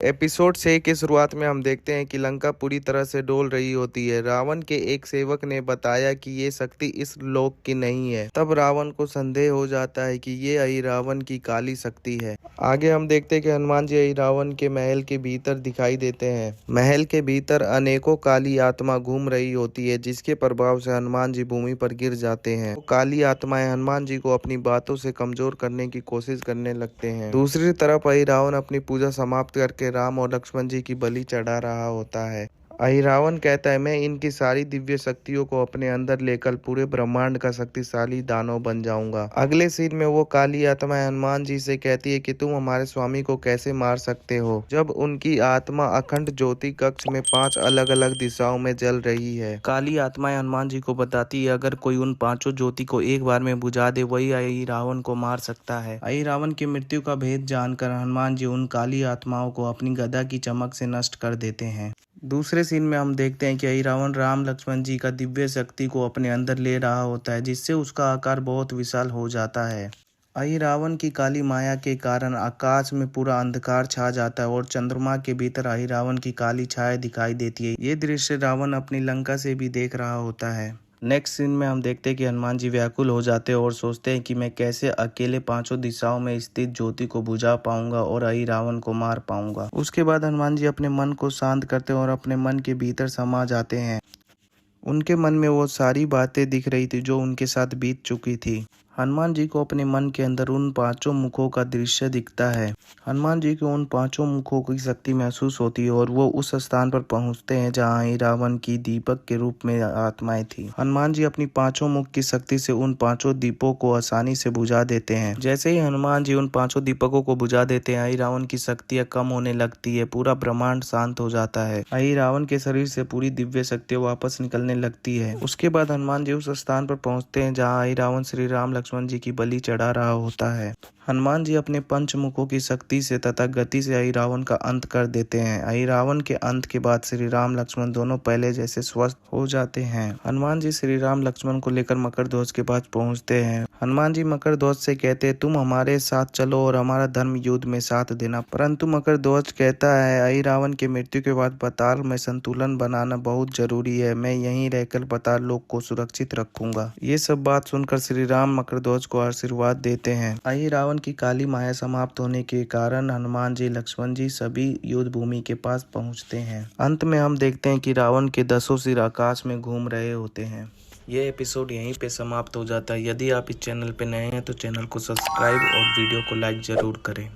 Episode 6 की शुरुआत में हम देखते हैं कि लंका पूरी तरह से डोल रही होती है। रावण के एक सेवक ने बताया कि ये शक्ति इस लोक की नहीं है। तब रावण को संदेह हो जाता है कि ये अहिरावण की काली शक्ति है। आगे हम देखते हैं कि हनुमान जी अहिरावण के महल के भीतर दिखाई देते हैं। महल के भीतर अनेकों काली आत्मा घूम रही होती है, जिसके प्रभाव से हनुमान जी भूमि पर गिर जाते हैं। वो काली आत्माएं हनुमान जी को अपनी बातों से कमजोर करने की कोशिश करने लगते हैं। दूसरी तरफ अहिरावण अपनी पूजा समाप्त करके राम और लक्ष्मण जी की बलि चढ़ा रहा होता है। अहिरावण कहता है, मैं इनकी सारी दिव्य शक्तियों को अपने अंदर लेकर पूरे ब्रह्मांड का शक्तिशाली दानव बन जाऊंगा। अगले सीन में वो काली आत्मा हनुमान जी से कहती है कि तुम हमारे स्वामी को कैसे मार सकते हो, जब उनकी आत्मा अखंड ज्योति कक्ष में 5 अलग अलग दिशाओं में जल रही है। काली आत्माएं हनुमान जी को बताती है, अगर कोई उन 5 ज्योति को एक बार में बुझा दे, वही अहिरावण को मार सकता है। अहिरावण की मृत्यु का भेद जानकर हनुमान जी उन काली आत्माओं को अपनी गदा की चमक से नष्ट कर देते हैं। दूसरे सीन में हम देखते हैं कि अहिरावण राम लक्ष्मण जी का दिव्य शक्ति को अपने अंदर ले रहा होता है, जिससे उसका आकार बहुत विशाल हो जाता है। अहिरावण की काली माया के कारण आकाश में पूरा अंधकार छा जाता है और चंद्रमा के भीतर अहिरावण की काली छाया दिखाई देती है। ये दृश्य रावण अपनी लंका से भी देख रहा होता है। नेक्स्ट सीन में हम देखते हैं कि हनुमान जी व्याकुल हो जाते हैं और सोचते हैं कि मैं कैसे अकेले 5 दिशाओं में स्थित ज्योति को बुझा पाऊंगा और अहिरावण को मार पाऊंगा। उसके बाद हनुमान जी अपने मन को शांत करते हैं और अपने मन के भीतर समा जाते हैं। उनके मन में वो सारी बातें दिख रही थी जो उनके साथ बीत चुकी थी। हनुमान जी को अपने मन के अंदर उन 5 मुखों का दृश्य दिखता है। हनुमान जी को उन 5 मुखों की शक्ति महसूस होती है और वो उस स्थान पर पहुंचते हैं जहां अहिरावण की दीपक के रूप में आत्माएं थी। हनुमान जी अपनी 5 मुख की शक्ति से उन 5 दीपों को आसानी से बुझा देते हैं। जैसे ही हनुमान जी उन 5 दीपकों को बुझा देते हैं, अहिरावण की शक्तियां कम होने लगती है। पूरा ब्रह्मांड शांत हो जाता है। अहिरावण के शरीर से पूरी दिव्य शक्तियां वापस निकलने लगती है। उसके बाद हनुमान जी उस स्थान पर पहुंचते हैं जहाँ अहिरावण श्री राम लक्ष्मण जी की बलि चढ़ा रहा होता है। हनुमान जी अपने पंचमुखों की शक्ति से तथा गति से अहिरावण का अंत कर देते हैं। अहिरावण के अंत के बाद श्री राम लक्ष्मण दोनों पहले जैसे स्वस्थ हो जाते हैं। हनुमान जी श्री राम लक्ष्मण को लेकर मकर ध्वज के पास पहुंचते हैं। हनुमान जी मकर ध्वज से कहते हैं, तुम हमारे साथ चलो और हमारा धर्म युद्ध में साथ देना। परंतु मकर ध्वज कहता है, अहिरावण की मृत्यु के बाद पाताल में संतुलन बनाना बहुत जरूरी है। मैं यहीं रहकर पाताल लोक को सुरक्षित रखूंगा। ये सब बात सुनकर श्री राम मकर ध्वज को आशीर्वाद देते हैं। अहिरावण की काली माया समाप्त होने के कारण हनुमान जी लक्ष्मण जी सभी युद्ध भूमि के पास पहुंचते हैं। अंत में हम देखते हैं कि रावण के 10 सिर आकाश में घूम रहे होते हैं। ये एपिसोड यहीं पे समाप्त हो जाता है। यदि आप इस चैनल पे नए हैं तो चैनल को सब्सक्राइब और वीडियो को लाइक जरूर करें।